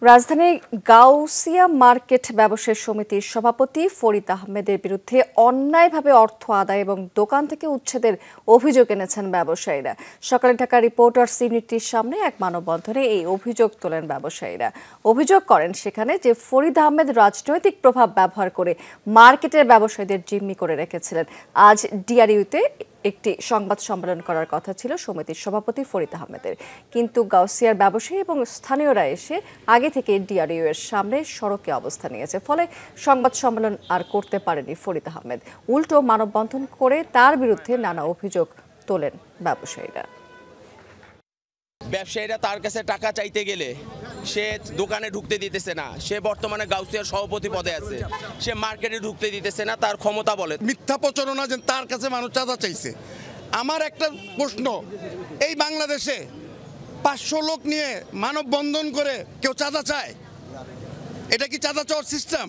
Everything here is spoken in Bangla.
রাজধানীর গাউসিয়া মার্কেট ব্যবসায়ী সমিতির সভাপতি ফরিদ আহমেদের বিরুদ্ধে অন্যায়ভাবে অর্থ আদায় এবং দোকান থেকে উচ্ছেদের অভিযোগ এনেছেন ব্যবসায়ীরা। সকালে ঢাকা রিপোর্টার্স ইউনিটির সামনে এক মানববন্ধনে এই অভিযোগ তোলেন ব্যবসায়ীরা। অভিযোগ করেন সেখানে যে ফরিদ আহমেদ রাজনৈতিক প্রভাব ব্যবহার করে মার্কেটের ব্যবসায়ীদের জিম্মি করে রেখেছিলেন। আজ ডিআরইউতে একটি সংবাদ সম্মেলন করার কথা ছিল সমিতির সভাপতি ফরিদ আহমেদের, কিন্তু গাউসিয়ার ব্যবসায়ী এবং স্থানীয়রা এসে আগে থেকে ডিআরইউ এর সামনে সড়কে অবস্থান নিয়েছে, ফলে সংবাদ সম্মেলন আর করতে পারেনি ফরিদ আহমেদ। উল্টো মানববন্ধন করে তার বিরুদ্ধে নানা অভিযোগ তোলেন ব্যবসায়ীরা। ব্যবসায়ীরা তার কাছে টাকা চাইতে গেলে সে দোকানে ঢুকতে দিতেছে না। সে বর্তমানে গাউসিয়ার সভাপতি পদে আছে, সে মার্কেটে ঢুকতে দিতেছে না। তার ক্ষমতা বলে মিথ্যা প্রচারণা যে তার কাছে মানুষ চাঁদা চাইছে। আমার একটা প্রশ্ন, এই বাংলাদেশে 500 লোক নিয়ে মানববন্ধন করে কেউ চাঁদা চায়? এটা কি চাঁদা চাওয়ার সিস্টেম?